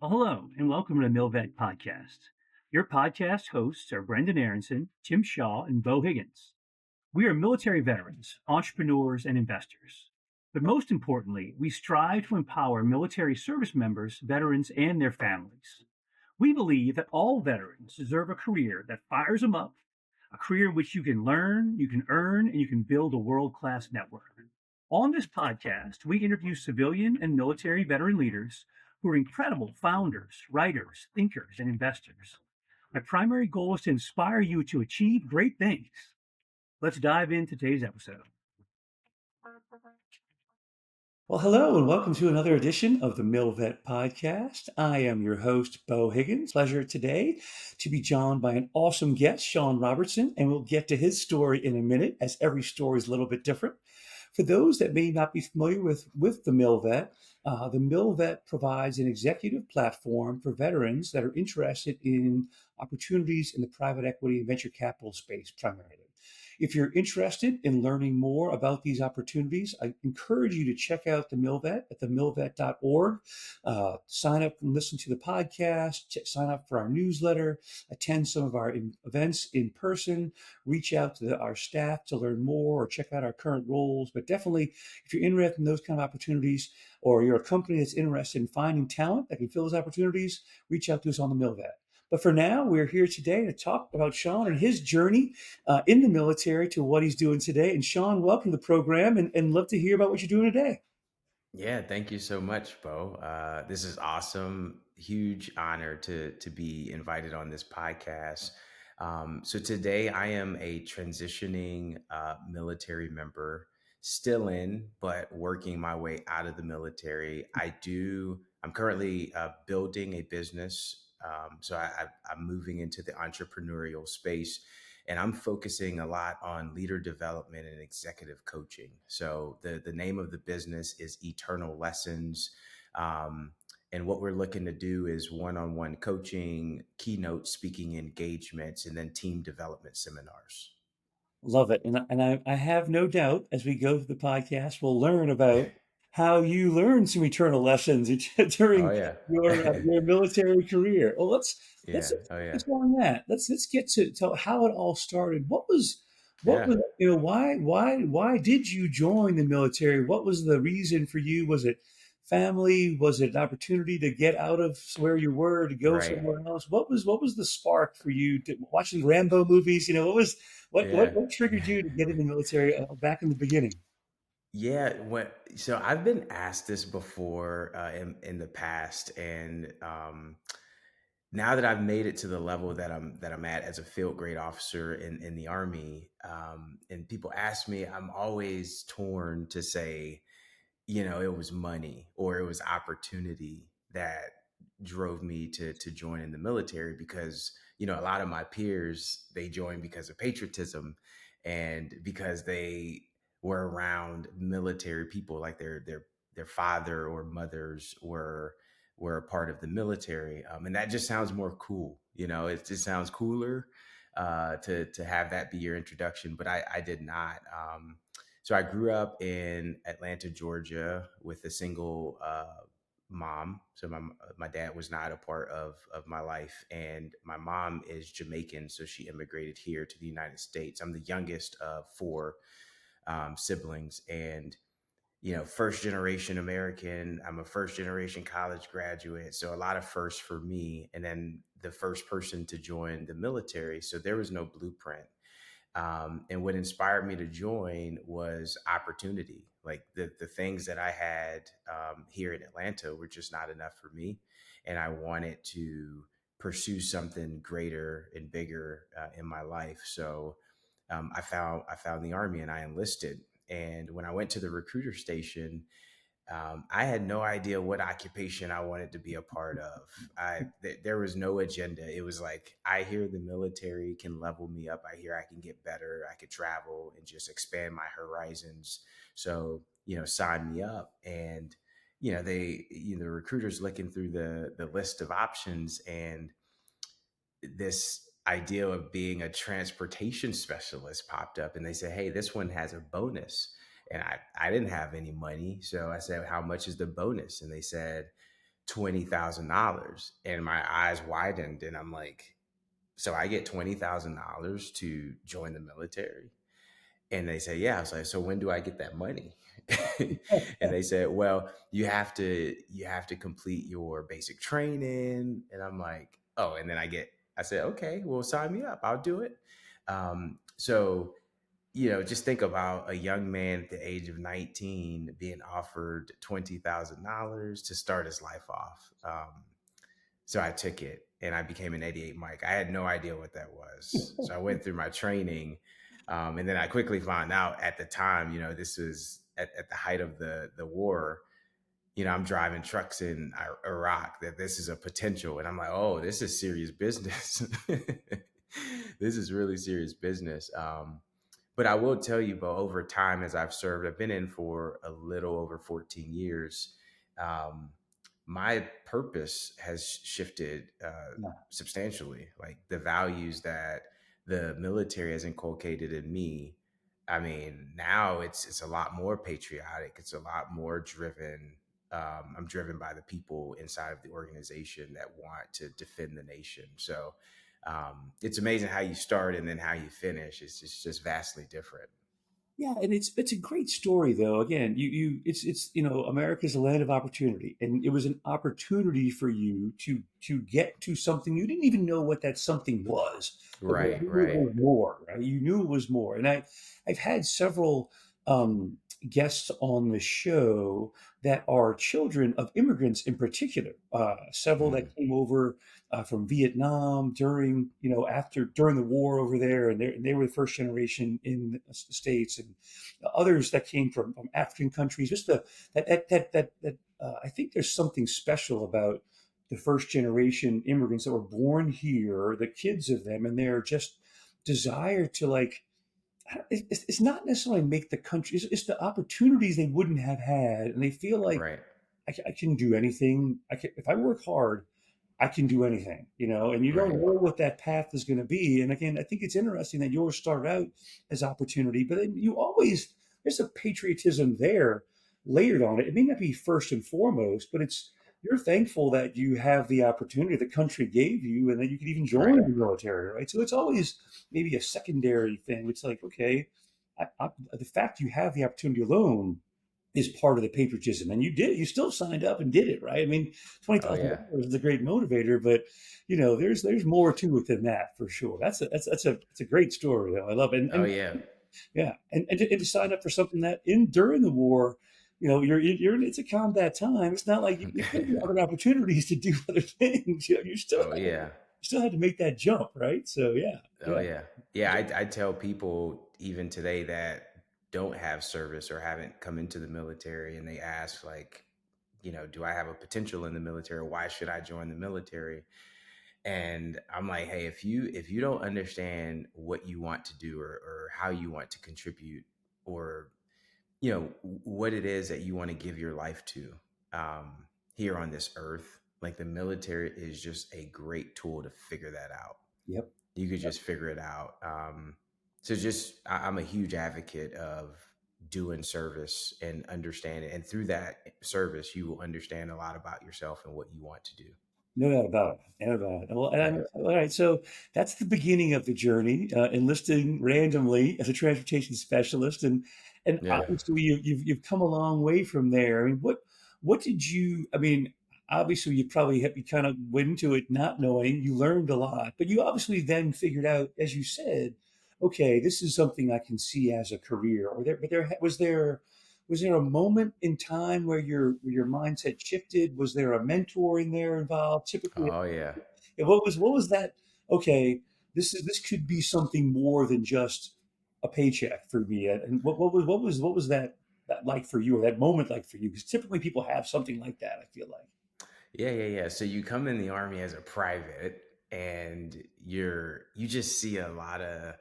Well, hello, and welcome to the MilVet Podcast. Your podcast hosts are Brendan Aronson, Tim Shaw, and Beau Higgins. We are military veterans, entrepreneurs, and investors. But most importantly, we strive to empower military service members, veterans, and their families. We believe that all veterans deserve a career that fires them up, a career in which you can learn, you can earn, and you can build a world class network. On this podcast, we interview civilian and military veteran leaders who are incredible founders, writers, thinkers, and investors. My primary goal is to inspire you to achieve great things. Let's dive into today's episode. Well, hello, and welcome to another edition of the MilVet Podcast. I am your host, Beau Higgins. Pleasure today to be joined by an awesome guest, Shawn Robertson, and we'll get to his story in a minute, as every story is a little bit different. For those that may not be familiar with the MilVet, the MilVet provides an executive platform for veterans that are interested in opportunities in the private equity and venture capital space primarily. If you're interested in learning more about these opportunities, I encourage you to check out the MilVet at themilvet.org. Sign up and listen to the podcast, sign up for our newsletter, attend some of our events in person, reach out to our staff to learn more or check out our current roles. But definitely, if you're interested in those kind of opportunities, or you're a company that's interested in finding talent that can fill those opportunities, reach out to us on the MilVet. But for now, we're here today to talk about Shawn and his journey in the military to what he's doing today. And Shawn, welcome to the program, and love to hear about what you're doing today. Yeah, thank you so much, Beau. This is awesome. Huge honor to be invited on this podcast. So today I am a transitioning military member, still in, but working my way out of the military. I'm currently building a business. I'm moving into the entrepreneurial space, and I'm focusing a lot on leader development and executive coaching. So the name of the business is Eternal Lessons. And what we're looking to do is one-on-one coaching, keynote speaking engagements, and then team development seminars. Love it. And I have no doubt as we go through the podcast, we'll learn about how you learned some eternal lessons Oh during yeah. your military career. Well, let's Yeah. Oh yeah. focus on that. Let's get to how it all started. What Yeah. was why did you join the military? What was the reason for you? Was it family? Was it an opportunity to get out of where you were to go Right. somewhere else? What was the spark for you to watching Rambo movies? Yeah. What triggered you to get in the military back in the beginning? Yeah, so I've been asked this before in the past, and now that I've made it to the level that I'm at as a field grade officer in the Army, and people ask me, I'm always torn to say, it was money or it was opportunity that drove me to join in the military because a lot of my peers, they joined because of patriotism and because they were around military people, like their father or mothers were a part of the military, and that just sounds more cool. It just sounds cooler to have that be your introduction, but I did not. So I grew up in Atlanta, Georgia, with a single mom. So my dad was not a part of my life, and my mom is Jamaican, so she immigrated here to the United States. I'm the youngest of four siblings, and first generation American. I'm a first generation college graduate, so a lot of firsts for me. And then the first person to join the military, so there was no blueprint. And what inspired me to join was opportunity. Like the things that I had here in Atlanta were just not enough for me. And I wanted to pursue something greater and bigger in my life. So I found the Army and I enlisted. And when I went to the recruiter station, I had no idea what occupation I wanted to be a part of. There was no agenda. It was like, I hear the military can level me up. I hear I can get better. I could travel and just expand my horizons. So sign me up. And the recruiters looking through the list of options, and this idea of being a transportation specialist popped up, and they said, hey, this one has a bonus. And I didn't have any money. So I said, how much is the bonus? And they said, $20,000. And my eyes widened, and I'm like, so I get $20,000 to join the military? And they say, yeah. I was like, so when do I get that money? And they said, well, you have to complete your basic training. And I'm like, oh, and then I said, okay, well, sign me up. I'll do it. So, just think about a young man at the age of 19 being offered $20,000 to start his life off. So I took it and I became an 88 mic. I had no idea what that was. So I went through my training. And then I quickly found out at the time, this was at the height of the war. I'm driving trucks in Iraq, that this is a potential. And I'm like, oh, this is serious business. This is really serious business. But I will tell you, Bo, over time, as I've served, I've been in for a little over 14 years. Um, my purpose has shifted Yeah. substantially. Like the values that the military has inculcated in me. I mean, now it's a lot more patriotic. It's a lot more driven. I'm driven by the people inside of the organization that want to defend the nation. So it's amazing how you start and then how you finish. It's just vastly different. Yeah, and it's a great story though. Again, it's America's a land of opportunity, and it was an opportunity for you to get to something you didn't even know what that something was, but you Right, knew it right. was more, right? You knew it was more, and I've had several um, guests on the show that are children of immigrants in particular. Several Mm, that came over from Vietnam during the war over there, and they were the first generation in the states, and others that came from African countries. Just I think there's something special about the first generation immigrants that were born here, the kids of them, and their just desire to like. It's not necessarily make the country. It's the opportunities they wouldn't have had, and they feel like right, I can do anything. If I work hard, I can do anything, and you don't right, know what that path is going to be. And again, I think it's interesting that yours started out as opportunity, but then there's a patriotism there layered on it. It may not be first and foremost, but you're thankful that you have the opportunity the country gave you and that you could even join right. the military, right? So it's always maybe a secondary thing. It's like, okay, the fact you have the opportunity alone is part of the patriotism. And you still signed up and did it, right? I mean, Oh yeah. $20,000 is a great motivator, but there's more to it than that for sure. That's a great story though. I love it. Oh And yeah. yeah, and to sign up for something that during the war, it's a combat time. It's not like you had other opportunities to do other things. Oh yeah. You still had to make that jump, right? So yeah, Oh yeah. yeah. Yeah. I tell people even today that don't have service or haven't come into the military, and they ask like, do I have a potential in the military? Why should I join the military? And I'm like, hey, if you don't understand what you want to do, or how you want to contribute, or what it is that you want to give your life to, um, here on this earth, like the military is just a great tool to figure that out. Yep. You could just figure it out. So just I'm a huge advocate of doing service and understanding, and through that service you will understand a lot about yourself and what you want to do. No doubt about it. No doubt about it. Well, Yeah. all right. So that's the beginning of the journey, enlisting randomly as a transportation specialist, and Yeah. obviously you've come a long way from there. I mean, what did you? I mean, obviously you kind of went into it not knowing. You learned a lot, but you obviously then figured out, as you said, okay, this is something I can see as a career. Was there a moment in time where your mindset shifted? Was there a mentor in there involved? Typically, Oh yeah. what was that? Okay, this could be something more than just a paycheck for me. And what was that like for you, or that moment like for you? Because typically people have something like that. I feel like. Yeah, yeah, yeah. So you come in the army as a private, and you just see a lot of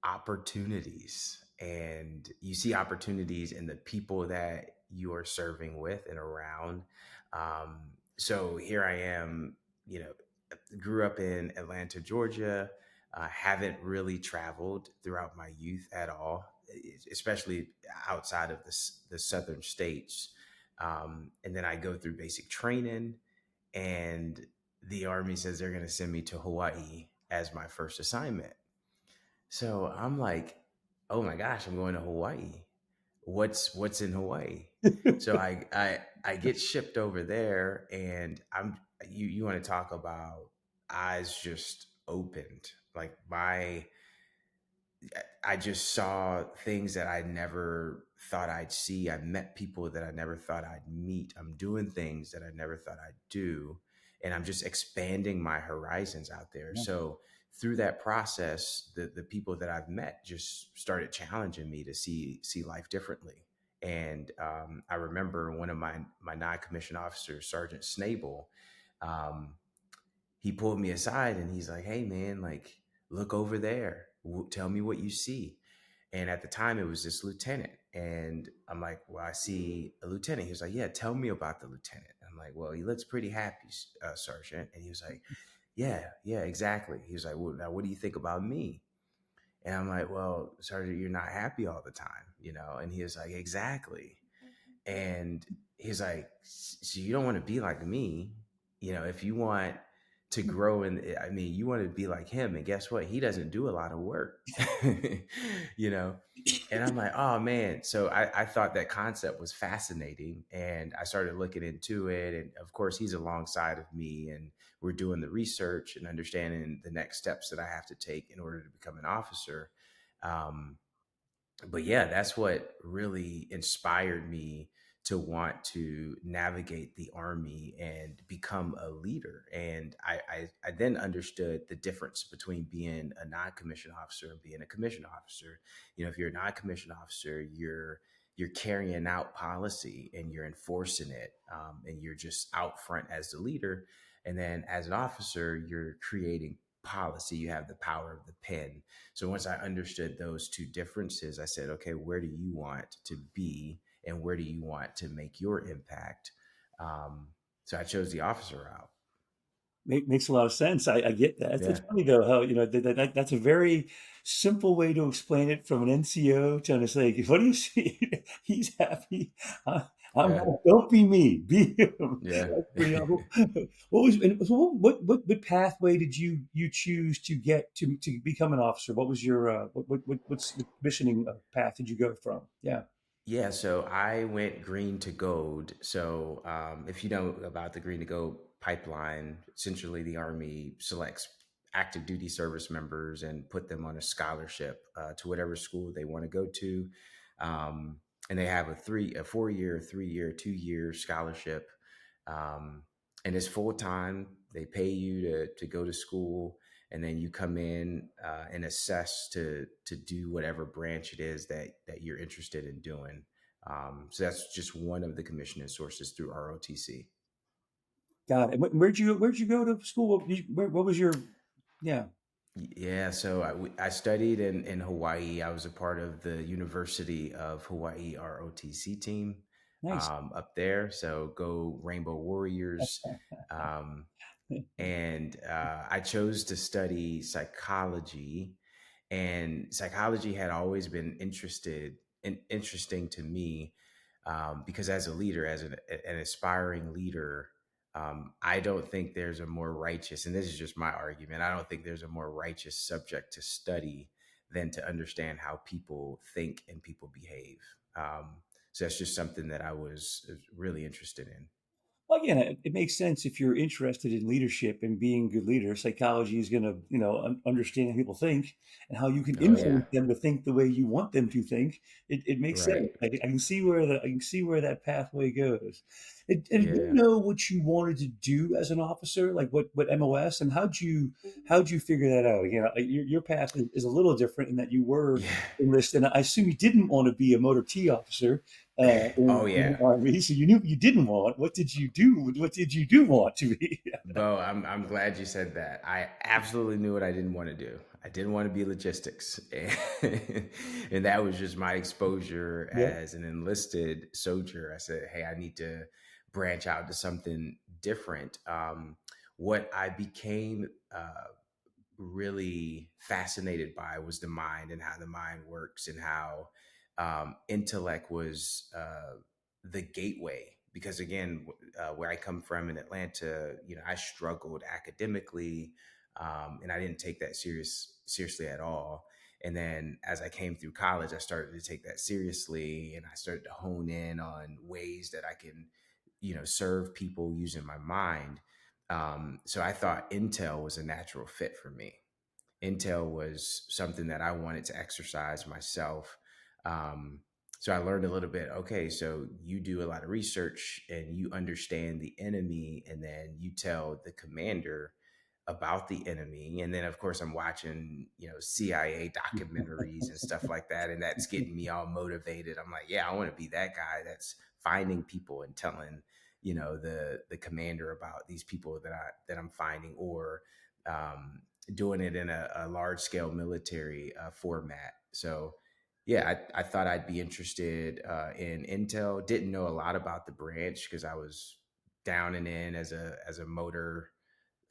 opportunities, and you see opportunities in the people that you are serving with and around. Um, so here I am, grew up in Atlanta, Georgia. Haven't really traveled throughout my youth at all, especially outside of the southern states. And then I go through basic training. and the Army says they're going to send me to Hawaii as my first assignment. So I'm like, oh my gosh, I'm going to Hawaii. What's in Hawaii? So I get shipped over there, and you want to talk about eyes just opened. Like I just saw things that I never thought I'd see. I met people that I never thought I'd meet. I'm doing things that I never thought I'd do. And I'm just expanding my horizons out there. Yeah. So through that process, the people that I've met just started challenging me to see life differently. And I remember one of my non-commissioned officers, Sergeant Snable, um, he pulled me aside and he's like, "Hey man, like look over there. Tell me what you see." And at the time it was this lieutenant. And I'm like, "Well, I see a lieutenant." He was like, "Yeah, tell me about the lieutenant." I'm like, "Well, he looks pretty happy, Sergeant." And he was like, "Yeah, yeah, exactly." He was like, "Well, now what do you think about me?" And I'm like, "Well, Sergeant, you're not happy all the time, you know?" And he was like, "Exactly." And he's like, "So you don't want to be like me, you know, if you want to grow in, I mean, you want to be like him. And guess what? He doesn't do a lot of work." you know? And I'm like, oh man. So I thought that concept was fascinating, and I started looking into it. And of course, he's alongside of me, and we're doing the research and understanding the next steps that I have to take in order to become an officer. Um, but yeah, that's what really inspired me to want to navigate the Army and become a leader. And I then understood the difference between being a non-commissioned officer and being a commissioned officer. You know, if you're a non-commissioned officer, you're carrying out policy and you're enforcing it, and you're just out front as the leader. And then as an officer, you're creating policy. You have the power of the pen. So once I understood those two differences, I said, okay, where do you want to be and where do you want to make your impact? Um, so I chose the officer route. Makes a lot of sense. I get that. It's Yeah. funny though how, that's a very simple way to explain it from an NCO to just like, what do you see? He's happy. I, I'm Yeah. not. Don't be me. Be him. Yeah. That's pretty awful. What was and so what pathway did you choose to get to become an officer? What was your what's the commissioning path did you go from? Yeah, Yeah, so I went green to gold. So if you know about the green to gold pipeline, essentially the Army selects active duty service members and put them on a scholarship to whatever school they want to go to. Um, and they have a 4 year, 3 year, 2 year scholarship. Um, and it's full time. They pay you to go to school, and then you come in and assess to do whatever branch it is that you're interested in doing. So that's just one of the commissioning sources through ROTC. got it. Where'd you go to school? What was your yeah? Yeah, so I studied in Hawaii. I was a part of the University of Hawaii ROTC team Nice. up there. So go Rainbow Warriors. Um, and I chose to study psychology, and psychology had always been interesting to me, because as a leader, as an aspiring leader, I don't think there's a more righteous, and this is just my argument, I don't think there's a more righteous subject to study than to understand how people think and people behave. So that's just something that I was really interested in. Well, again, it makes sense if you're interested in leadership and being a good leader. Psychology is going to, understand how people think and how you can Oh yeah, influence them to think the way you want them to think. It makes sense. right. I can see I can see where that pathway goes. And do you Yeah. know what you wanted to do as an officer, like what MOS, and how'd you figure that out? Again, your path is a little different in that you were Yeah. enlisted, and I assume you didn't want to be a motor T officer Oh in yeah. the army. So you knew you didn't want. What did you do? What did you do want to be? Bo, I'm glad you said that. I absolutely knew what I didn't want to do. I didn't want to be logistics. And that was just my exposure Yeah. as an enlisted soldier. I said, hey, I need to branch out to something different. What I became really fascinated by was the mind and how the mind works, and how intellect was the gateway. because again, where I come from in Atlanta, I struggled academically, and I didn't take that seriously at all. And then as I came through college, I started to take that seriously, and I started to hone in on ways that I can, serve people using my mind. So I thought Intel was a natural fit for me. Intel was something that I wanted to exercise myself. Um, so I learned a little bit. Okay, so you do a lot of research and you understand the enemy, and then you tell the commander about the enemy. And then, of course, I'm watching, CIA documentaries and stuff like that, and that's getting me all motivated. I'm like, yeah, I want to be that guy that's finding people and telling, the commander about these people that I'm finding, or um, doing it in a large scale military format. So, yeah, I thought I'd be interested in Intel. Didn't know a lot about the branch because I was down and in as a motor.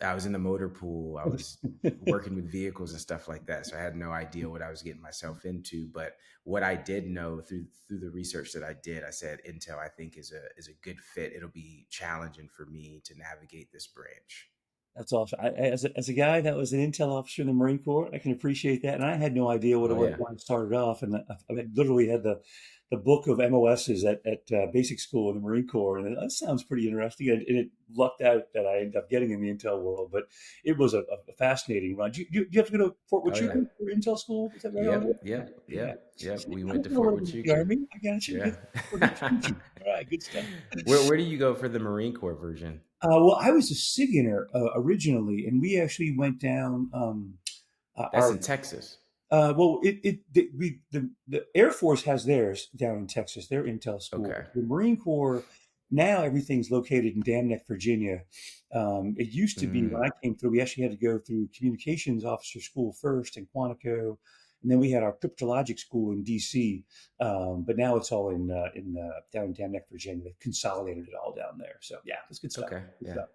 I was in the motor pool. I was working with vehicles and stuff like that. So I had no idea what I was getting myself into. But what I did know through the research that I did, I said Intel I think is a good fit. It'll be challenging for me to navigate this branch. That's awesome. As a guy that was an intel officer in the Marine Corps, I can appreciate that. And I had no idea what it Oh was yeah. when I started off. And I literally had the book of MOSs at basic school in the Marine Corps. And that sounds pretty interesting. And it lucked out that I ended up getting in the intel world. But it was a fascinating run. Do you have to go to Fort Oh yeah. Huachuca for intel school? Is that right on Yep, there? yep, Yeah. yep, yep. See, We I went don't to know a Fort little bit about the Huachuca. Army. I got you. Yeah. Fort Huachuca. All right. Good stuff. Where do you go for the Marine Corps version? Well, I was a SIGINter originally, and we actually went down. That's Our in Texas. well, the Air Force has theirs down in Texas, their intel school. Okay. The Marine Corps, now everything's located in Dam Neck, Virginia. It used to be when Mm, I came through, we actually had to go through communications officer school first in Quantico, and then we had our cryptologic school in DC. But now it's all in down in Dam Neck, Virginia. They've consolidated it all down there. So yeah, it's good stuff. okay. Good Yeah. stuff.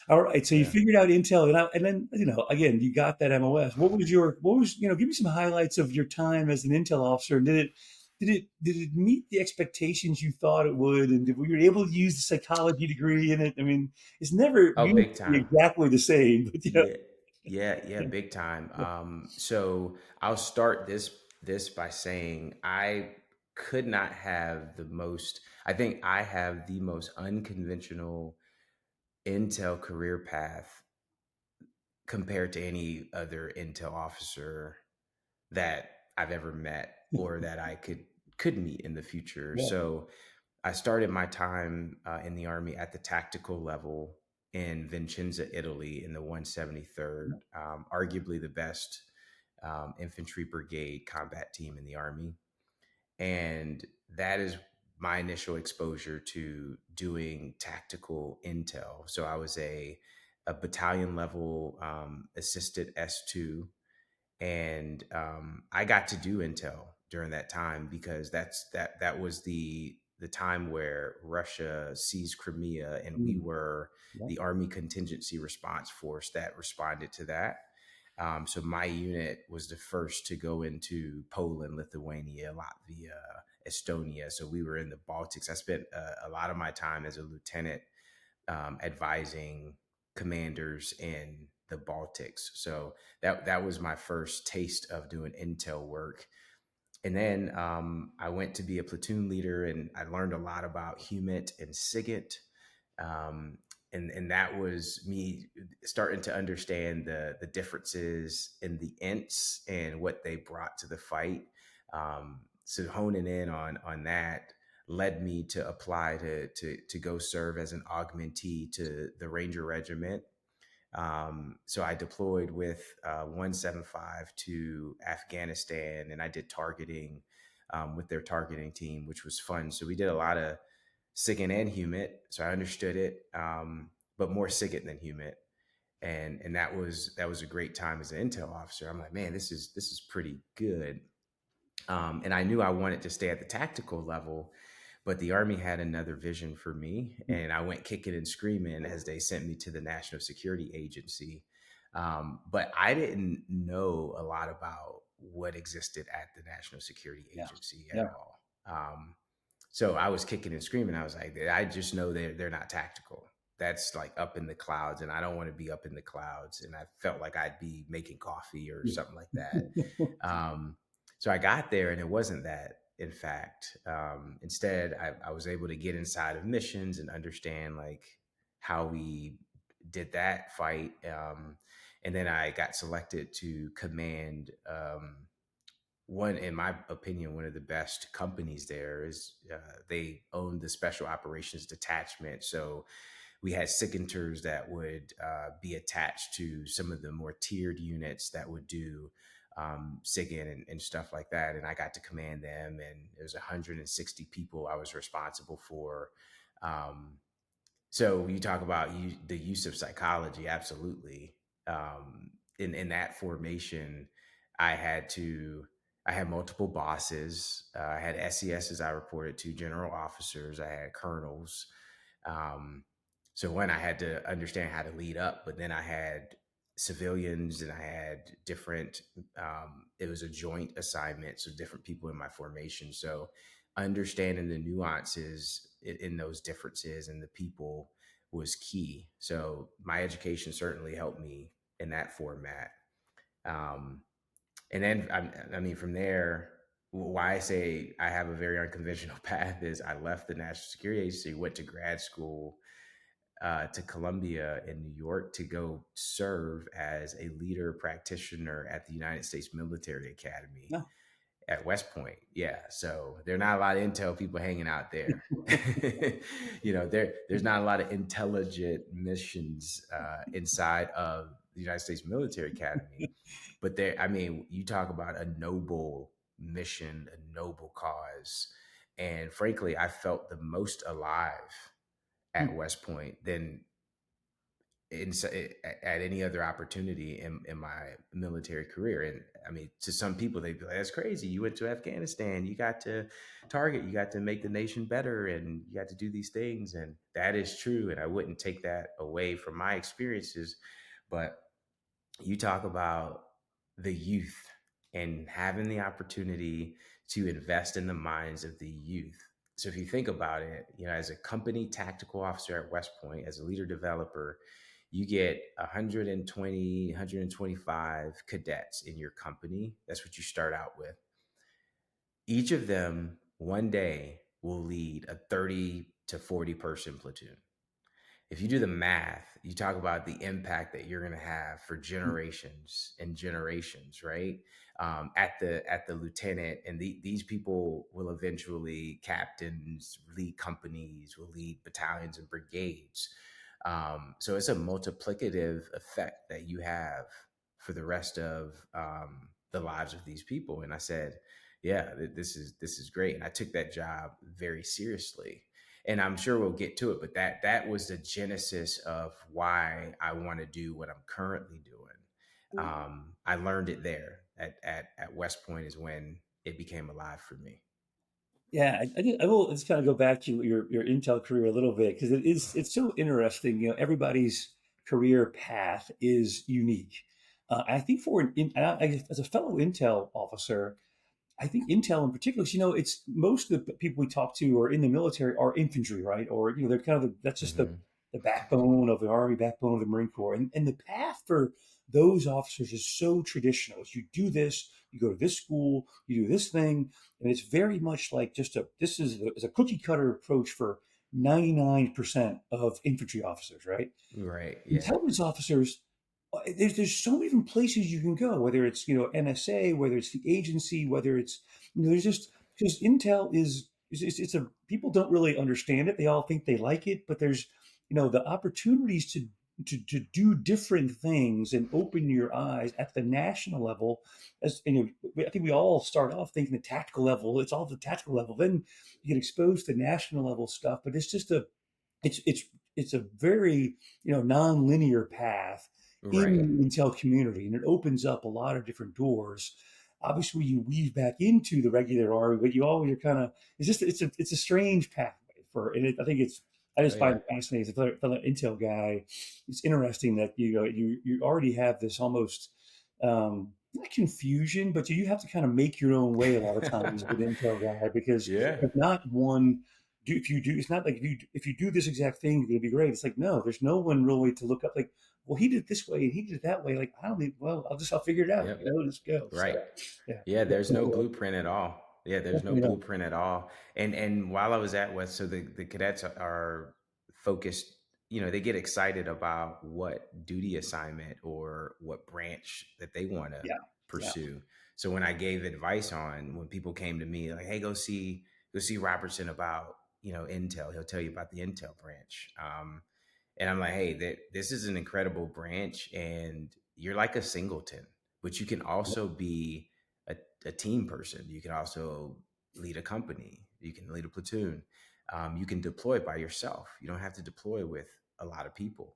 All right, so you Yeah. figured out Intel, and then again you got that MOS. What was give me some highlights of your time as an Intel officer? Did it meet the expectations you thought it would, and were you able to use the psychology degree in it? I mean, it's never Oh, usually big time. exactly the same, but Yeah. Yeah. Yeah. yeah, Big time. yeah. So I'll start this by saying I could not have the most. I think I have the most unconventional Intel career path compared to any other Intel officer that I've ever met or that I could meet in the future. Yeah. So I started my time in the Army at the tactical level in Vicenza, Italy, in the 173rd, arguably the best infantry brigade combat team in the Army. And that is my initial exposure to doing tactical intel. So I was a battalion level assisted S2, and I got to do intel during that time because that was the time where Russia seized Crimea, and we Mm, were yeah. the Army Contingency Response Force that responded to that. So my unit was the first to go into Poland, Lithuania, Latvia, Estonia. So we were in the Baltics. I spent a lot of my time as a lieutenant advising commanders in the Baltics. So that was my first taste of doing intel work. And then I went to be a platoon leader, and I learned a lot about HUMINT and SIGINT. Um, and that was me starting to understand the differences in the ints and what they brought to the fight. So honing in on that led me to apply to go serve as an augmentee to the Ranger Regiment. So I deployed with 175 to Afghanistan, and I did targeting with their targeting team, which was fun. So we did a lot of SIGINT and HUMINT, so I understood it, but more SIGINT than HUMINT. And that was a great time as an intel officer. I'm like, man, this is pretty good. And I knew I wanted to stay at the tactical level, but the Army had another vision for me, and I went kicking and screaming as they sent me to the National Security Agency. But I didn't know a lot about what existed at the National Security Yeah. Agency at Yeah. all. So I was kicking and screaming. I was like, I just know they're not tactical. That's like up in the clouds, and I don't want to be up in the clouds. And I felt like I'd be making coffee or Yeah. something like that. Um, so I got there, and it wasn't that. In fact, instead, I was able to get inside of missions and understand like how we did that fight. And then I got selected to command one, in my opinion, one of the best companies there is they own the special operations detachment. So we had SIGINTers that would be attached to some of the more tiered units that would do SIGINT and stuff like that. And I got to command them, and there was 160 people I was responsible for. Um, so you talk about the use of psychology, absolutely. In that formation, I had to I had multiple bosses. I had SESs I reported to, general officers. I had colonels. Um, so when I had to understand how to lead up, but then I had civilians and I had different. It was a joint assignment, so different people in my formation. So understanding the nuances in those differences and the people was key. So my education certainly helped me in that format. Um, and then, I mean, from there, why I say I have a very unconventional path is I left the National Security Agency, went to grad school to Columbia in New York to go serve as a leader practitioner at the United States Military Academy No. at West Point. Yeah. So there are not a lot of intel people hanging out there. There's not a lot of intelligent missions inside of the United States Military Academy. But there, I mean, you talk about a noble mission, a noble cause. And frankly, I felt the most alive at West Point than in, at any other opportunity in my military career. And I mean, to some people, they'd be like, that's crazy. You went to Afghanistan, you got to target, you got to make the nation better, and you got to do these things. And that is true. And I wouldn't take that away from my experiences. But you talk about the youth and having the opportunity to invest in the minds of the youth. So if you think about it, as a company tactical officer at West Point, as a leader developer, you get 120, 125 cadets in your company. That's what you start out with. Each of them one day will lead a 30 to 40 person platoon. If you do the math, you talk about the impact that you're going to have for generations and generations, right? At the lieutenant, and these people will eventually captains, lead companies, will lead battalions and brigades. So it's a multiplicative effect that you have for the rest of the lives of these people. And I said, yeah, this is great, and I took that job very seriously, and I'm sure we'll get to it, but that was the genesis of why I want to do what I'm currently doing. I learned it there at West Point is when it became alive for me. Yeah, I will just kind of go back to your Intel career a little bit because it's so interesting. Everybody's career path is unique. I think as a fellow Intel officer, I think Intel in particular, it's most of the people we talk to are in the military are infantry, right? Or they're kind of that's just the Hmm. the backbone of the Army, backbone of the Marine Corps, and the path for those officers is so traditional. You do this, you go to this school, you do this thing, and it's very much like is a cookie cutter approach for 99% of infantry officers, right? Right. Yeah. Intelligence officers, there's so many different places you can go, whether it's NSA, whether it's the agency, whether it's there's just because Intel it's a people don't really understand it. They all think they like it, but there's the opportunities to do different things and open your eyes at the national level. As I think we all start off thinking the tactical level. It's all the tactical level. Then you get exposed to national level stuff, but it's just it's it's it's a very non-linear path Right. in the Intel community, and it opens up a lot of different doors. Obviously, you weave back into the regular army, but you always are kind of it's a strange pathway I think I Oh just find yeah. it fascinating as a fellow Intel guy. It's interesting that you already have this almost. not confusion, but you have to kind of make your own way a lot of times with an intel guy because Yeah. if not one, if you do, it's not like if you do this exact thing, you're gonna be great. It's like no, there's no one really to look up. Like, well, he did it this way and he did it that way. Like, I don't even. Well, I'll figure it out. Yep. Just go. So, Right. yeah, Yeah, yeah, there's no blueprint at all. Yeah, there's no definitely not. blueprint at all. And while I was at West, so the cadets are focused, they get excited about what duty assignment or what branch that they want to Yeah, yeah, pursue. So when I gave advice on when people came to me like, hey, go see Robertson about, Intel. He'll tell you about the Intel branch. And I'm like, hey, this is an incredible branch, and you're like a singleton, but you can yeah, also be a team person. You can also lead a company. You can lead a platoon. You can deploy by yourself. You don't have to deploy with a lot of people.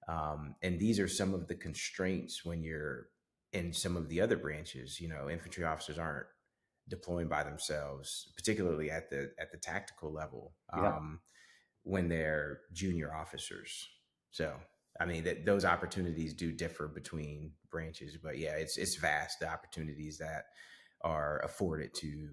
And these are some of the constraints when you're in some of the other branches. Infantry officers aren't deploying by themselves, particularly at the tactical level. yeah. When they're junior officers. So, I mean, those opportunities do differ between branches, but yeah, it's vast the opportunities that are afforded to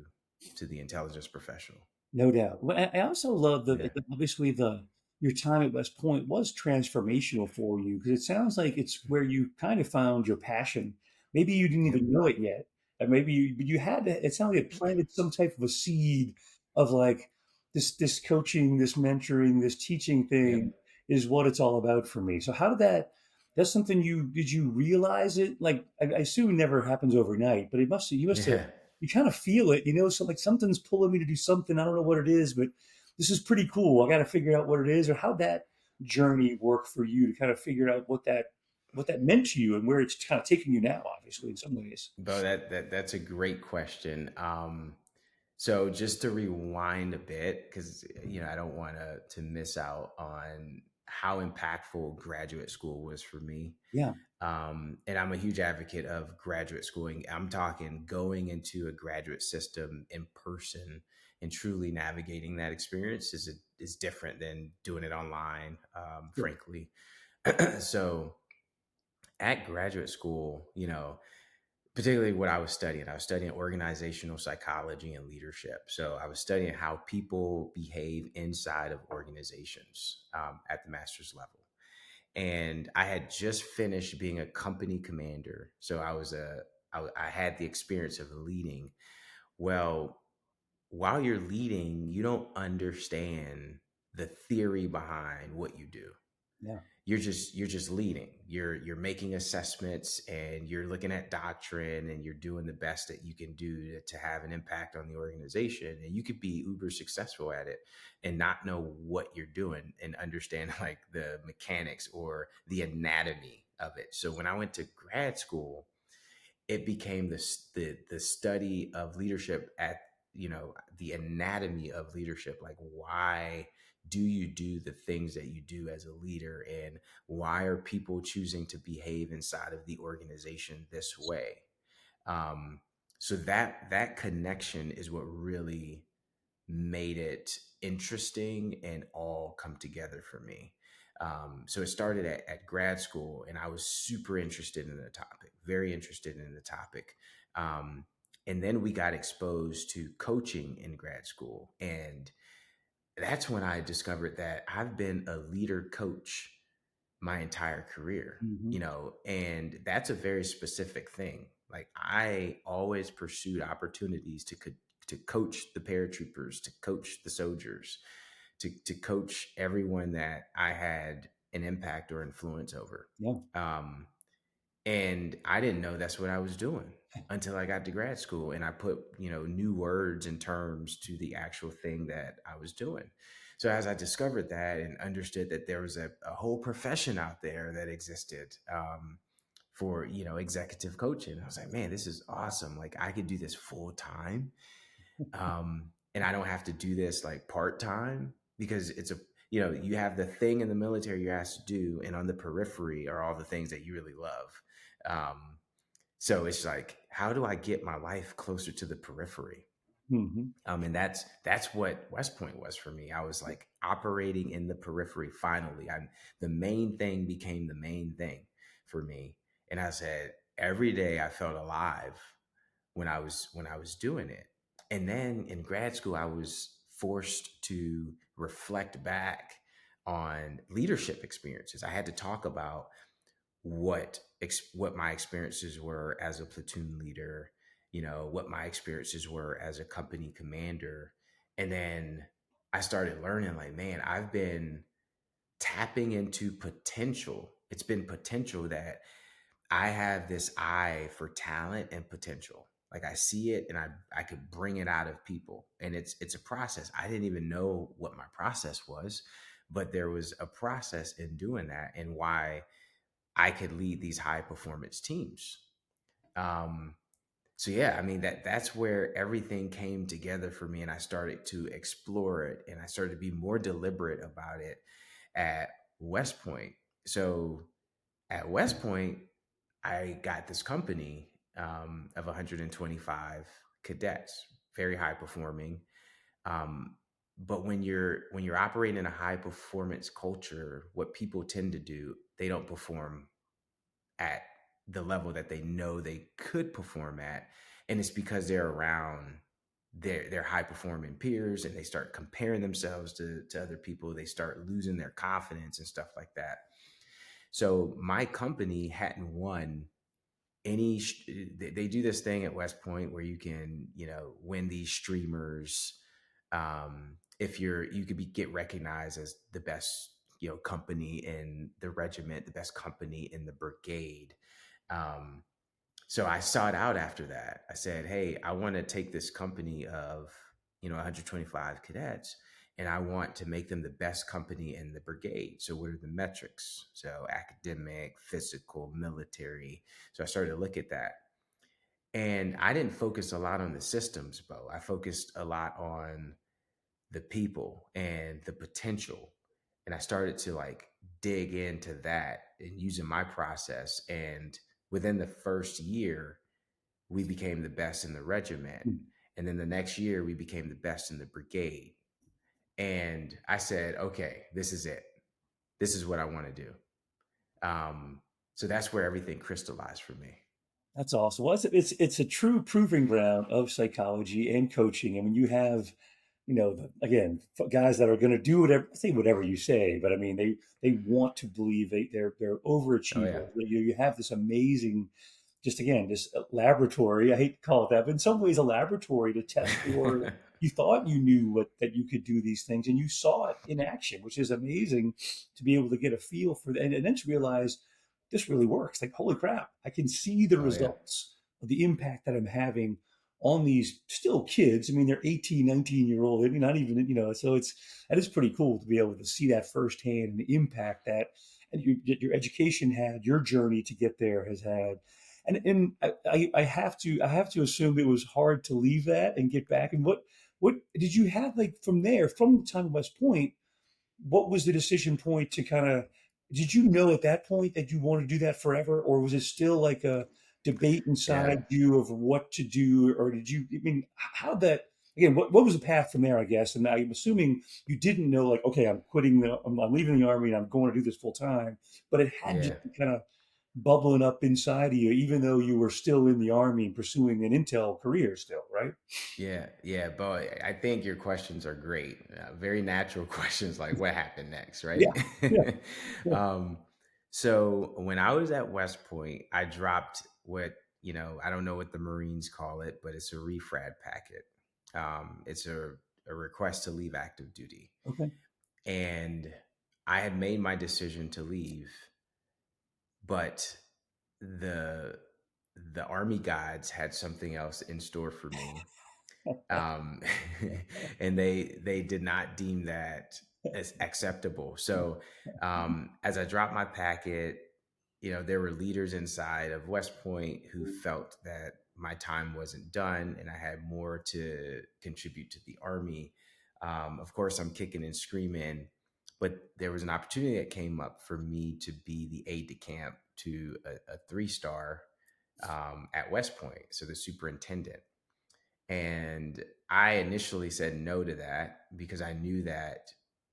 the intelligence professional. No doubt. Well, I also love Yeah. obviously the your time at West Point was transformational for you because it sounds like it's where you kind of found your passion. Maybe you didn't Yep. even know it yet, and maybe but you had to. It sounded like it planted some type of a seed of like this coaching, this mentoring, this teaching Yep. thing is what it's all about for me. So how did that? That's something you did you realize it? Like I assume it never happens overnight, but you must have Yeah. you kind of feel it, so like something's pulling me to do something. I don't know what it is, but this is pretty cool. I got to figure out what it is or how that journey worked for you to kind of figure out what that meant to you and where it's kind of taking you now, obviously, in some ways. Bo, that's a great question. So just to rewind a bit, because I don't want to miss out on how impactful graduate school was for me. Yeah. And I'm a huge advocate of graduate schooling. I'm talking going into a graduate system in person and truly navigating that experience is different than doing it online, Sure. frankly. So at graduate school, particularly what I was studying organizational psychology and leadership. So I was studying how people behave inside of organizations at the master's level. And I had just finished being a company commander, so I had the experience of leading. Well, while you're leading, you don't understand the theory behind what you do. Yeah. You're just leading. You're making assessments and you're looking at doctrine and you're doing the best that you can do to have an impact on the organization. And you could be uber successful at it and not know what you're doing and understand like the mechanics or the anatomy of it. So when I went to grad school, it became the study of leadership at the anatomy of leadership, like why do you do the things that you do as a leader, and why are people choosing to behave inside of the organization this way. um, so that connection is what really made it interesting and all come together for me. So it started at grad school, and I was super interested in the topic, very interested in the topic. Um, and then we got exposed to coaching in grad school. And that's when I discovered that I've been a leader coach my entire career, Hmm. and that's a very specific thing. Like I always pursued opportunities to coach the paratroopers, to coach the soldiers, to coach everyone that I had an impact or influence over. Yeah. Um, and I didn't know that's what I was doing until I got to grad school and I put, new words and terms to the actual thing that I was doing. So as I discovered that and understood that there was a whole profession out there that existed, for, executive coaching, I was like, man, this is awesome. Like I could do this full time. And I don't have to do this like part time because you have the thing in the military you're asked to do, and on the periphery are all the things that you really love. Um, so it's like, how do I get my life closer to the periphery? Hmm. And that's what West Point was for me. I was like operating in the periphery. Finally, the main thing became the main thing for me, and I said, every day I felt alive when I was doing it. And then in grad school, I was forced to reflect back on leadership experiences. I had to talk about what my experiences were as a platoon leader, what my experiences were as a company commander. And then I started learning, like, man, I've been tapping into potential. It's been potential that I have this eye for talent and potential. Like, I see it and I could bring it out of people. And it's a process. I didn't even know what my process was, but there was a process in doing that, and why I could lead these high performance teams. Um, so yeah, I mean, that's where everything came together for me, and I started to explore it, and I started to be more deliberate about it at West Point. So at West Point, I got this company of 125 cadets, very high performing. Um, but when you're operating in a high performance culture, what people tend to do, they don't perform at the level that they know they could perform at, and it's because they're around their high performing peers, and they start comparing themselves to other people. They start losing their confidence and stuff like that. So my company hadn't won any they do this thing at West Point where you can, win these streamers. If you could get recognized as the best, company in the regiment, the best company in the brigade. um, so I sought out after that. I said, hey, I want to take this company of, 125 cadets, and I want to make them the best company in the brigade. So what are the metrics? So academic, physical, military. So I started to look at that. And I didn't focus a lot on the systems, Bo. I focused a lot on the people and the potential. And I started to, like, dig into that and using my process. And within the first year, we became the best in the regiment. And then the next year, we became the best in the brigade. And I said, okay, this is it. This is what I want to do. So that's where everything crystallized for me. That's awesome. Well, it's a true proving ground of psychology and coaching. I mean, you have, again, guys that are going to do whatever, say whatever you say, but I mean, they want to believe they're Oh yeah, overachievers. You have this amazing, just again, this laboratory. I hate to call it that, but in some ways, a laboratory to test for. You thought you knew that you could do these things, and you saw it in action, which is amazing to be able to get a feel for that, and then to realize this really works. Like, holy crap, I can see the oh yeah, results of the impact that I'm having on these still kids. I mean, they're 18, 19-year-old, I mean, not even, so that is pretty cool to be able to see that firsthand and the impact that and your education had, your journey to get there has had. And I have to assume it was hard to leave that and get back. And what did you have like from there, from the time of West Point? What was the decision point to kind of, did you know at that point that you want to do that forever, or was it still like a debate yeah, inside you of what to do, or did you, I mean, how that, again, what was the path from there, I guess? And I'm assuming you didn't know, like, okay, I'm leaving the Army and I'm going to do this full time, but it had yeah. just been kind of bubbling up inside of you, even though you were still in the Army and pursuing an intel career still, right? Yeah, yeah, but I think your questions are great. Very natural questions, like what happened next, right? Yeah, yeah, yeah. um, so when I was at West Point, I dropped what, I don't know what the Marines call it, but it's a refrad packet. It's a request to leave active duty. Okay. And I had made my decision to leave, but the the Army gods had something else in store for me. um, and they did not deem that as acceptable. So as I dropped my packet, there were leaders inside of West Point who felt that my time wasn't done and I had more to contribute to the Army. Of course, I'm kicking and screaming, but there was an opportunity that came up for me to be the aide de camp to a 3-star at West Point, so the superintendent. And I initially said no to that because I knew that,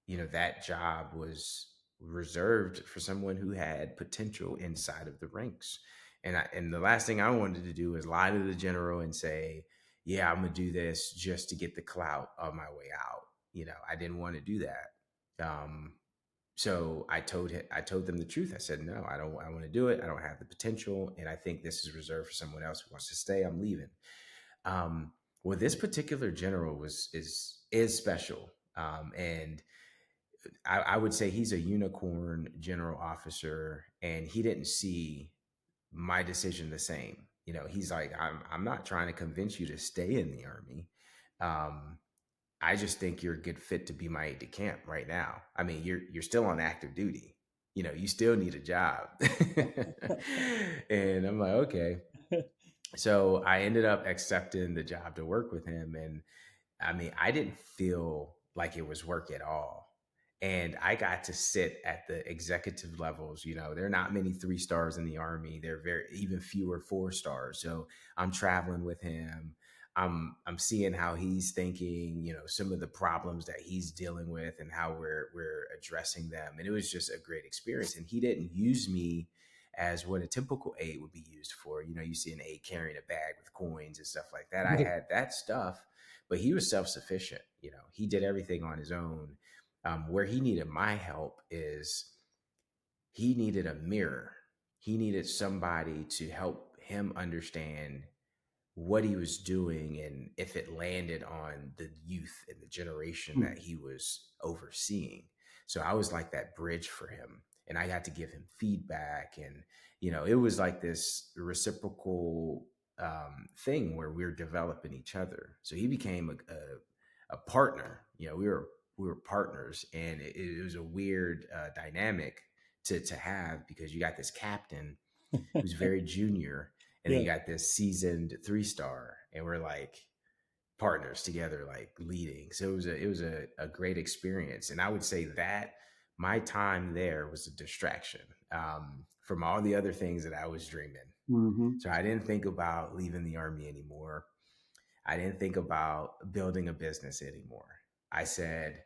that job was reserved for someone who had potential inside of the ranks. And the last thing I wanted to do was lie to the general and say, yeah, I'm gonna do this just to get the clout on my way out. I didn't want to do that. So I told them the truth. I said, no, I want to do it. I don't have the potential. And I think this is reserved for someone else who wants to stay. I'm leaving. Um, well, this particular general is special. And I would say he's a unicorn general officer, and he didn't see my decision the same. He's like, I'm not trying to convince you to stay in the Army. Um, I just think you're a good fit to be my aide de camp right now. I mean, you're still on active duty. You still need a job. And I'm like, okay. So I ended up accepting the job to work with him. And I mean, I didn't feel like it was work at all. And I got to sit at the executive levels. There are not many 3 stars in the Army. There are even fewer 4 stars. So I'm traveling with him. I'm seeing how he's thinking, some of the problems that he's dealing with and how we're addressing them. And it was just a great experience. And he didn't use me as what a typical aide would be used for. You see an aide carrying a bag with coins and stuff like that. I had that stuff, but he was self-sufficient. He did everything on his own. Where he needed my help is he needed a mirror. He needed somebody to help him understand what he was doing and if it landed on the youth and the generation that he was overseeing. So I was like that bridge for him, and I got to give him feedback. And it was like this reciprocal thing where we were developing each other. So he became a partner. We were partners, and it was a weird dynamic to have, because you got this captain who's very junior, and then Yeah. you got this seasoned 3 star, and we're like partners together, like leading. So it was a great experience. And I would say that my time there was a distraction from all the other things that I was dreaming. Mm-hmm. So I didn't think about leaving the Army anymore. I didn't think about building a business anymore. I said,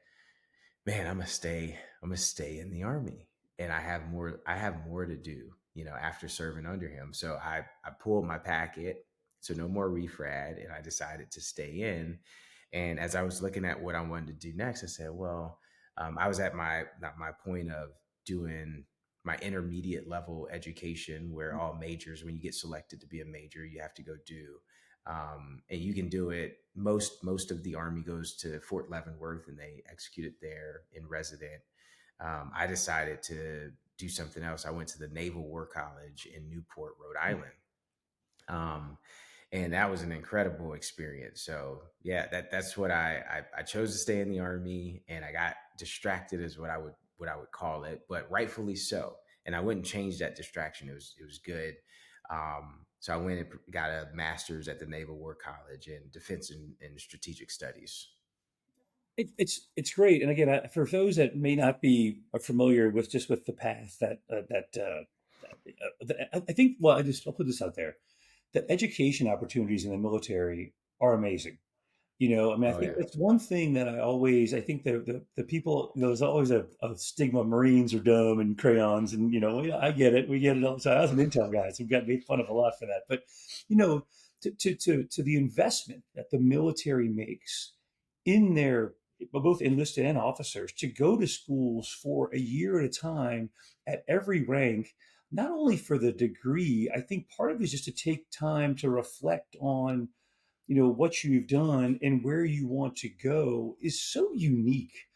man, I'm gonna stay in the Army. And I have more to do, after serving under him. So I pulled my packet, so no more refrad, and I decided to stay in. And as I was looking at what I wanted to do next, I said, well, I was at my point of doing my intermediate level education, where all majors, when you get selected to be a major, you have to go do. And you can do it. Most of the Army goes to Fort Leavenworth, and they execute it there in resident. I decided to do something else. I went to the Naval War College in Newport, Rhode Island. Um, and that was an incredible experience. So yeah, that's what I chose to stay in the Army, and I got distracted, is what I would call it, but rightfully so. And I wouldn't change that distraction. It was good. So I went and got a master's at the Naval War College in Defense and Strategic Studies. It's great. And again, for those that may not be familiar with the path I think, well, I'll put this out there, that education opportunities in the military are amazing. I mean, I Oh think yeah, that's one thing that I think the people, there's always a stigma, Marines are dumb and crayons. And, yeah, I get it. We get it all the time. I was an intel guy, so we got made fun of a lot for that. But, you know, to the investment that the military makes in their, both enlisted and officers, to go to schools for a year at a time at every rank, not only for the degree. I think part of it is just to take time to reflect on, what you've done and where you want to go, is so unique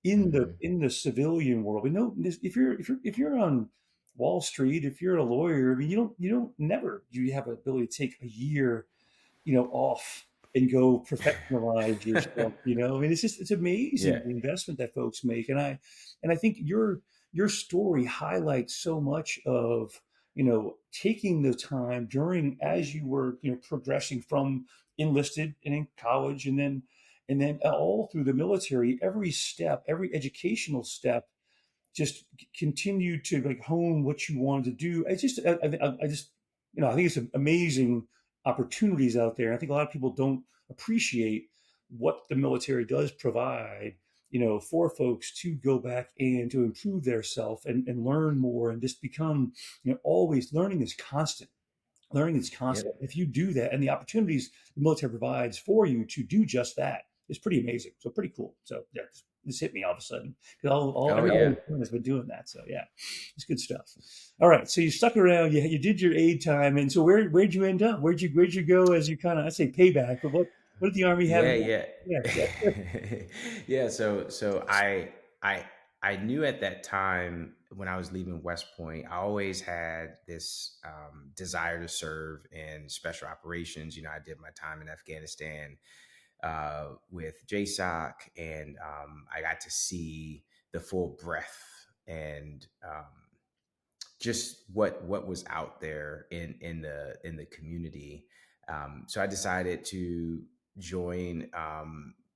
in the mm-hmm. in the civilian world. We know this, if you're on Wall Street, if you're a lawyer, I mean, you don't never do you have an ability to take a year, off and go professionalize yourself. I mean, it's Yeah. amazing the investment that folks make. And I think your story highlights so much of, taking the time during, as you were, progressing from enlisted and in college, and then all through the military, every step, every educational step, just continue to like hone what you wanted to do. I just, I think it's amazing opportunities out there. I think a lot of people don't appreciate what the military does provide, for folks to go back and to improve their self and learn more, and just become, always learning is constant. Learning is constant. Yep. If you do that, and the opportunities the military provides for you to do just that is pretty amazing. So pretty cool. So yeah, this hit me all of a sudden because Oh everybody yeah. has been doing that. So yeah, it's good stuff. All right, so you stuck around. You did your aid time, and so where'd you end up? Where'd you go as you kind of, I'd say payback, but what did the Army have? Yeah, yeah. Next? Yeah. Yeah, so I I knew at that time when I was leaving West Point, I always had this desire to serve in special operations. You know, I did my time in Afghanistan with JSOC, and I got to see the full breadth and just what was out there in the community. So I decided to join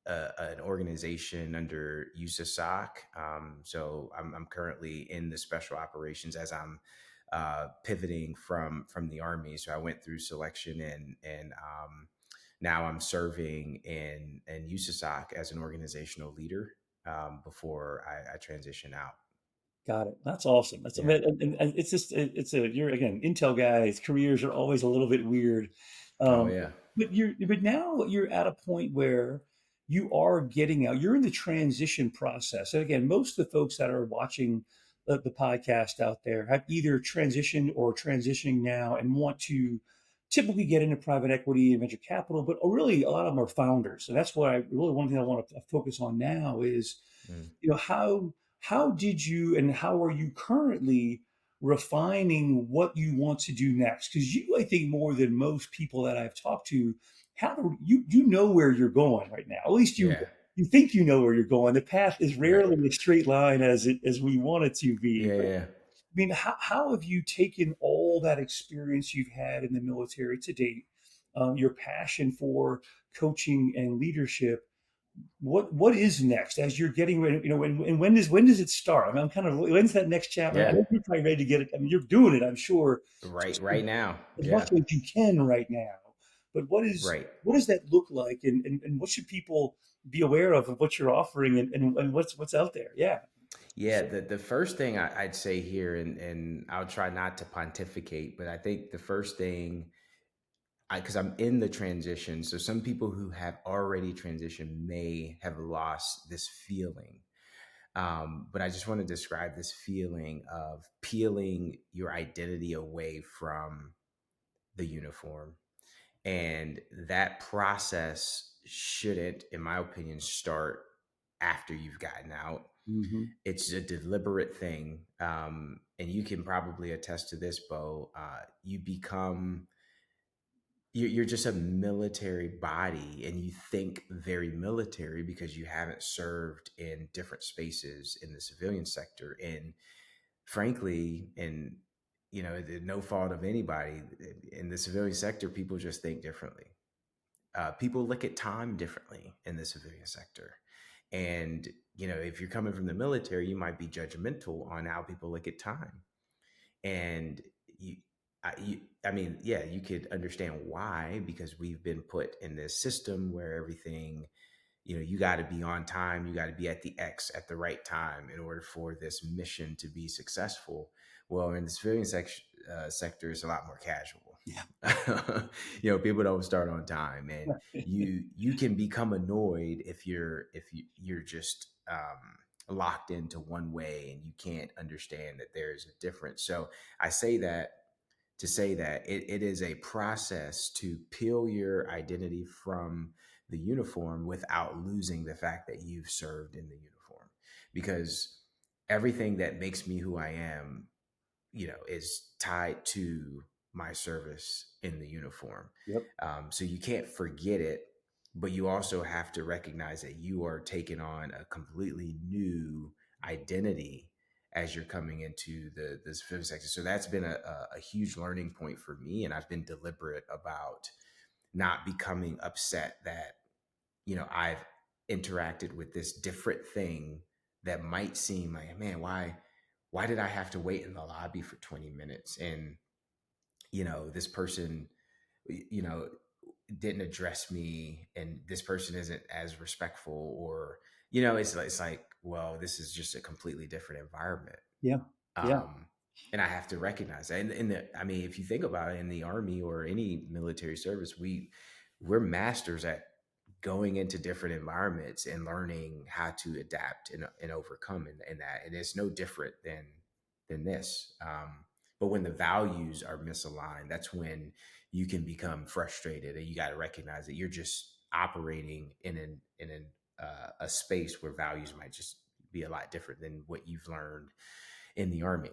an organization under USASOC. So I'm currently in the special operations as I'm pivoting from the Army. So I went through selection and now I'm serving in USASOC as an organizational leader before I transition out. Got it. That's awesome. That's Yeah. and it's just it's a you're again Intel guys. Careers are always a little bit weird, Oh um, yeah. but now you're at a point where you are getting out. You're in the transition process. And again, most of the folks that are watching the podcast out there have either transitioned or transitioning now and want to typically get into private equity and venture capital. But really, a lot of them are founders. So that's what I really one thing I want to focus on now is Mm. how did you and how are you currently refining what you want to do next? Because you, I think, more than most people that I've talked to, you know where you're going right now. At least Yeah. you think you know where you're going. The path is Right. rarely a straight line as we want it to be. Yeah, But yeah, I mean, how have you taken all that experience you've had in the military to date, your passion for coaching and leadership? What is next as you're getting ready, and when does it start? I mean, I'm kind of, when's that next chapter? I yeah. know you're probably ready to get it. I mean, you're doing it, I'm sure, Right, just right now. as much Yeah, as you can right now. But right. what does that look like, and what should people be aware of what you're offering, and what's out there? Yeah. Yeah, the first thing I'd say here, and I'll try not to pontificate, but I think the first thing, because I'm in the transition, so some people who have already transitioned may have lost this feeling. But I just want to describe this feeling of peeling your identity away from the uniform. And that process shouldn't, in my opinion, start after you've gotten out. Hmm. It's a deliberate thing. And you can probably attest to this, Beau. You become, you're just a military body and you think very military because you haven't served in different spaces in the civilian sector. And frankly, and no fault of anybody in the civilian sector, people just think differently. People look at time differently in the civilian sector. And, if you're coming from the military, you might be judgmental on how people look at time. And I mean, yeah, you could understand why, because we've been put in this system where everything, you got to be on time, you got to be at the X at the right time in order for this mission to be successful. Well, in the civilian sector, it's a lot more casual. Yeah. People don't start on time, and you can become annoyed if you're just locked into one way and you can't understand that there's a difference. So I say that to say that it is a process to peel your identity from the uniform without losing the fact that you've served in the uniform, because everything that makes me who I am, is tied to my service in the uniform. Yep. So you can't forget it, but you also have to recognize that you are taking on a completely new identity as you're coming into the civilian sector. So that's been a huge learning point for me. And I've been deliberate about not becoming upset that, I've interacted with this different thing that might seem like, man, why did I have to wait in the lobby for 20 minutes? And, this person, you know, didn't address me, and this person isn't as respectful, or, it's like, well, this is just a completely different environment. Yeah. Yeah. Um, And I have to recognize that. And I mean, if you think about it, in the Army or any military service, we're masters at going into different environments and learning how to adapt and overcome in that. And it's no different than this. But when the values are misaligned, that's when you can become frustrated, and you got to recognize that you're just operating in a space where values might just be a lot different than what you've learned in the Army.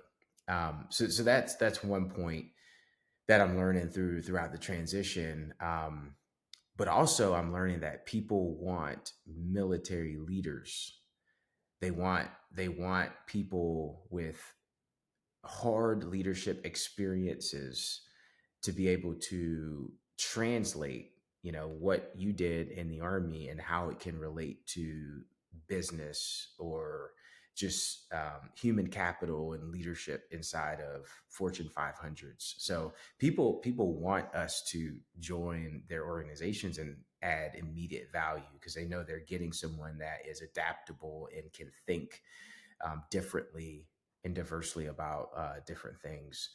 So that's one point that I'm learning throughout the transition. But also, I'm learning that people want military leaders. They want people with hard leadership experiences to be able to translate, what you did in the Army and how it can relate to business or just human capital and leadership inside of Fortune 500s. So people want us to join their organizations and add immediate value because they know they're getting someone that is adaptable and can think differently and diversely about different things.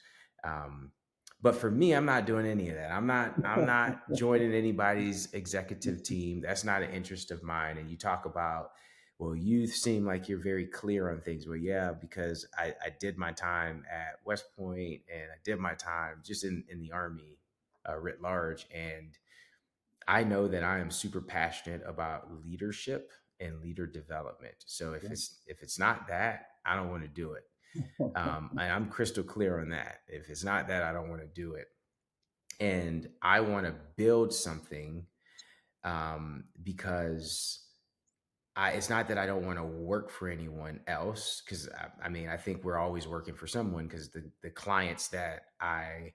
Um, but for me, I'm not doing any of that. I'm not joining anybody's executive team. That's not an interest of mine. And you talk about, well, you seem like you're very clear on things. Well, yeah, because I did my time at West Point and I did my time just in the Army writ large. And I know that I am super passionate about leadership and leader development. So Yeah. if it's not that, I don't want to do it. And I'm crystal clear on that. If it's not that, I don't want to do it. And I want to build something because it's not that I don't want to work for anyone else. Because I mean, I think we're always working for someone because the clients that I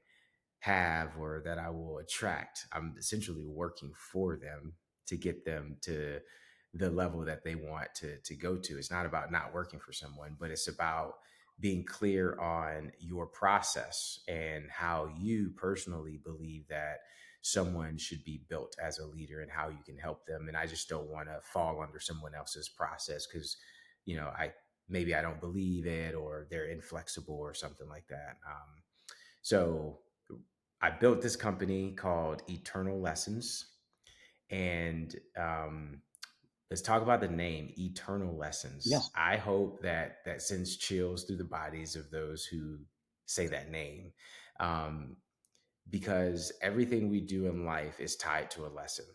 have or that I will attract, I'm essentially working for them to get them to the level that they want to go to. It's not about not working for someone, but it's about being clear on your process and how you personally believe that someone should be built as a leader and how you can help them. And I just don't want to fall under someone else's process because, I maybe I don't believe it or they're inflexible or something like that. So I built this company called Eternal Lessons, and let's talk about the name Eternal Yeah. Lessons. I hope that sends chills through the bodies of those who say that name, um, because everything we do in life is tied to a lesson.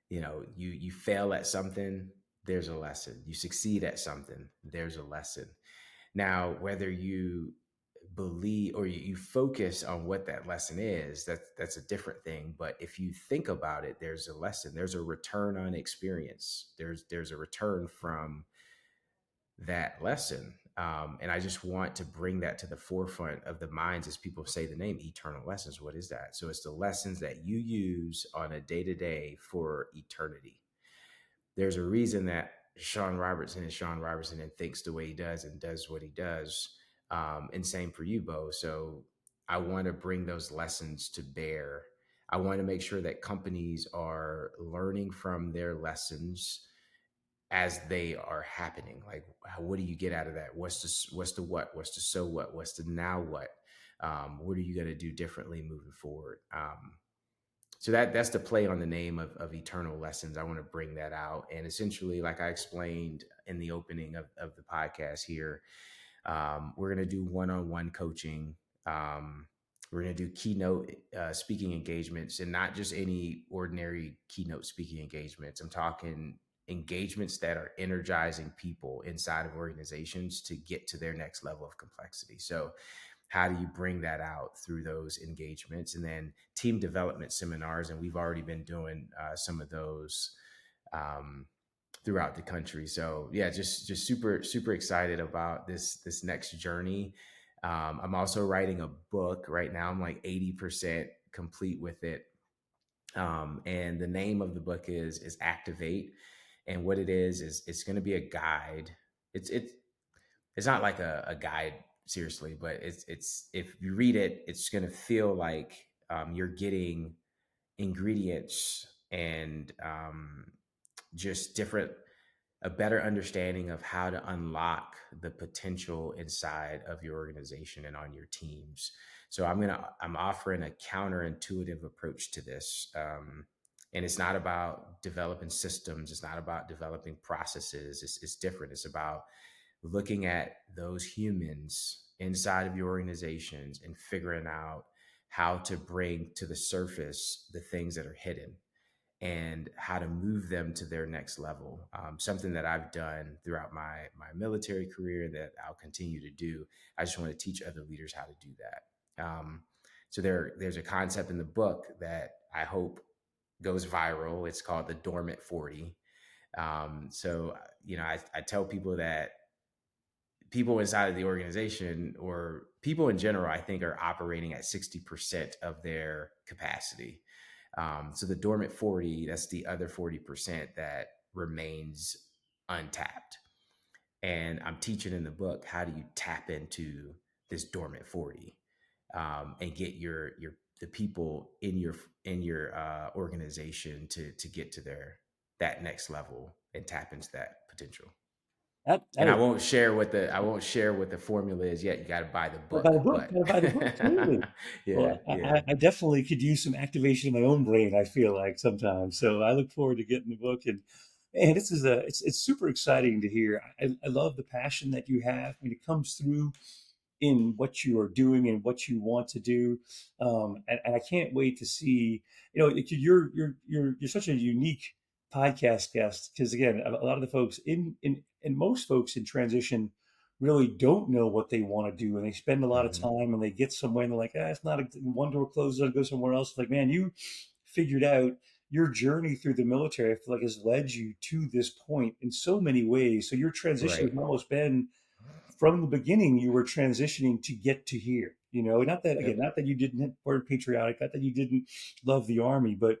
You fail at something, there's a lesson. You succeed at something, there's a lesson. Now, whether you believe or you focus on what that lesson is, that's a different thing. But if you think about it, there's a lesson. There's a return on experience. There's a return from that lesson. And I just want to bring that to the forefront of the minds as people say the name Eternal Lessons. What is that? So it's the lessons that you use on a day to day for eternity. There's a reason that Shawn Robertson is Shawn Robertson and thinks the way he does and does what he does. And same for you, Beau. So I want to bring those lessons to bear. I want to make sure that companies are learning from their lessons as they are happening. Like, what do you get out of that? What's the what? What's the so what? What's the now what? What are you going to do differently moving forward? So that's the play on the name of Eternal Lessons. I want to bring that out. And essentially, like I explained in the opening of the podcast here, we're going to do one-on-one coaching. We're going to do keynote speaking engagements, and not just any ordinary keynote speaking engagements. I'm talking engagements that are energizing people inside of organizations to get to their next level of complexity. So how do you bring that out through those engagements? And then team development seminars, and we've already been doing some of those um, throughout the country. So yeah, just super excited about this next journey. I'm also writing a book right now. I'm like 80% complete with it. And the name of the book is Activate. And what it is it's going to be a guide. It's not like a guide, seriously, but it's if you read it, it's going to feel like you're getting ingredients and just different a better understanding of how to unlock the potential inside of your organization and on your teams. So I'm offering a counterintuitive approach to this. And it's not about developing systems. It's not about developing processes. It's different. It's about looking at those humans inside of your organizations and figuring out how to bring to the surface the things that are hidden and how to move them to their next level. Something that I've done throughout my military career that I'll continue to do. I just want to teach other leaders how to do that. So there's a concept in the book that I hope goes viral. It's called the Dormant 40. I tell people that people inside of the organization or people in general, I think, are operating at 60% of their capacity. So the dormant 40, that's the other 40% that remains untapped. And I'm teaching in the book, how do you tap into this dormant 40 and get the people in your organization to get to that next level and tap into that potential. That And is I won't share what the formula is yet. You got to buy the Gotta buy the book, book. but Gotta buy the book. Totally. yeah, Well, yeah, I definitely could use some activation in my own brain. I feel like sometimes. So I look forward to getting the book. And man, this is it's super exciting to hear. I love the passion that you have. I mean, it comes through in what you are doing and what you want to do. And I can't wait to see. You're such a unique podcast guest because again, a lot of the folks in most folks in transition really don't know what they want to do, and they spend a lot of hmm time and they get somewhere and they're like, it's not one door closes, I'll go somewhere else. Like, man, you figured out your journey through the military. I feel like has led you to this point in so many ways. So your transition right. has almost been from the beginning. You were transitioning to get to here. Not that again, Yep. not that you didn't weren't patriotic, not that you didn't love the army, but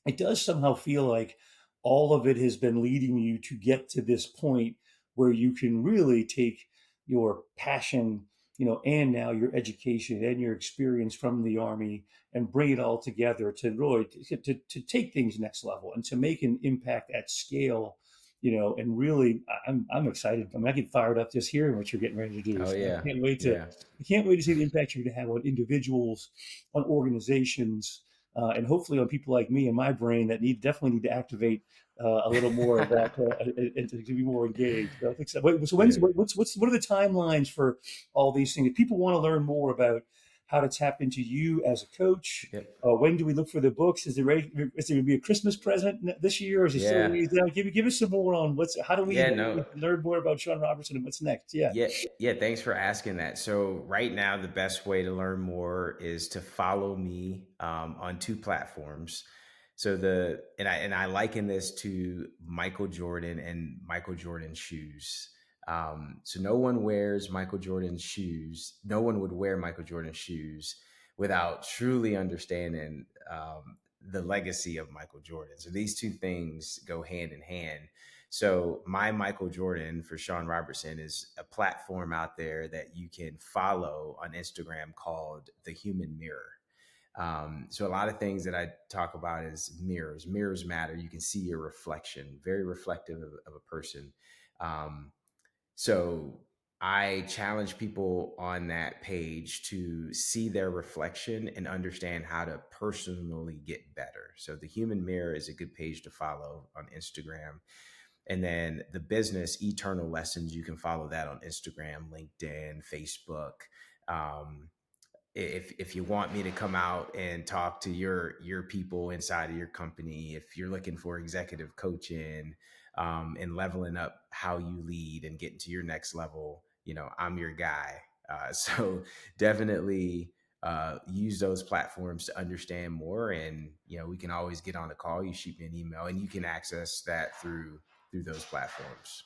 it does somehow feel like all of it has been leading you to get to this point where you can really take your passion, and now your education and your experience from the army and bring it all together to really to take things next level and to make an impact at scale. And really, I'm excited. I mean, I get fired up just hearing what you're getting ready to do. Oh So yeah, yeah, I can't wait to see the impact you're going to have on individuals, on organizations, and hopefully on people like me and my brain that definitely need to activate a little more of that and to be more engaged. So I think so. Wait, so yeah, what are the timelines for all these things? If people want to learn more about how to tap into you as a coach, yep, when do we look for the books? Is there ready? Is there going to be a Christmas present this year, or is it still a yeah, ways out? Give us some more on yeah. how do No, we learn more about Shawn Robertson and what's next? Yeah. yeah, yeah. Thanks for asking that. So right now, the best way to learn more is to follow me on two platforms. So I liken this to Michael Jordan and Michael Jordan shoes. So no one wears Michael Jordan's shoes. No one would wear Michael Jordan's shoes without truly understanding the legacy of Michael Jordan. So these two things go hand in hand. So my Michael Jordan for Shawn Robertson is a platform out there that you can follow on Instagram called The Human Mirror. So a lot of things that I talk about is mirrors. Mirrors matter. You can see your reflection, very reflective of a person. Um, so I challenge people on that page to see their reflection and understand how to personally get better. So the Human Mirror is a good page to follow on Instagram. And then the business Eternal Lessons, you can follow that on Instagram, LinkedIn, Facebook. Um, if you want me to come out and talk to your people inside of your company, if you're looking for executive coaching and leveling up how you lead and getting to your next level, I'm your guy. So definitely use those platforms to understand more, and we can always get on a call. You shoot me an email, and you can access that through those platforms.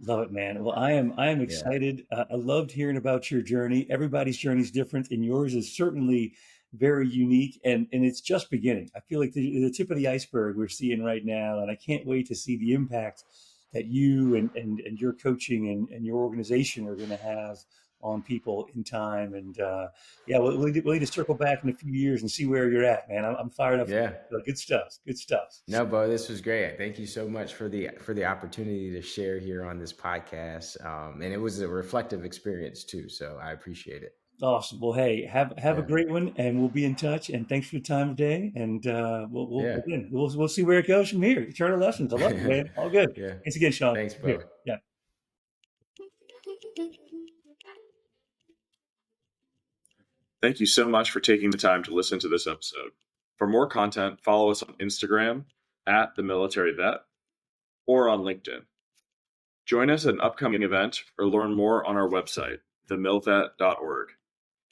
Love it, man. Well, I am Yeah. excited. I loved hearing about your journey. Everybody's journey is different, and yours is certainly very unique, and it's just beginning. I feel like the tip of the iceberg we're seeing right now, and I can't wait to see the impact that you and your coaching and your organization are going to have on people in time. And yeah, we'll need to circle back in a few years and see where you're at, man. I'm fired up. Yeah. Good stuff. Good stuff. No, Beau, this was great. Thank you so much for the opportunity to share here on this podcast. And it was a reflective experience too. So I appreciate it. Awesome. Well, hey, have a Yeah. great one, and we'll be in touch. And thanks for your time today. And Yeah. we'll see where it goes from here. Eternal lessons. I love it, man. All good. Yeah. Thanks again, Shawn. Thanks, Beau. Yeah. Thank you so much for taking the time to listen to this episode. For more content, follow us on Instagram @TheMilitaryVet or on LinkedIn. Join us at an upcoming event or learn more on our website, TheMilVet.org.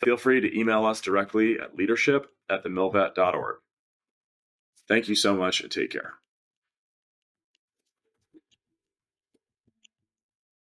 Feel free to email us directly at leadership@TheMilVet.org. Thank you so much and take care.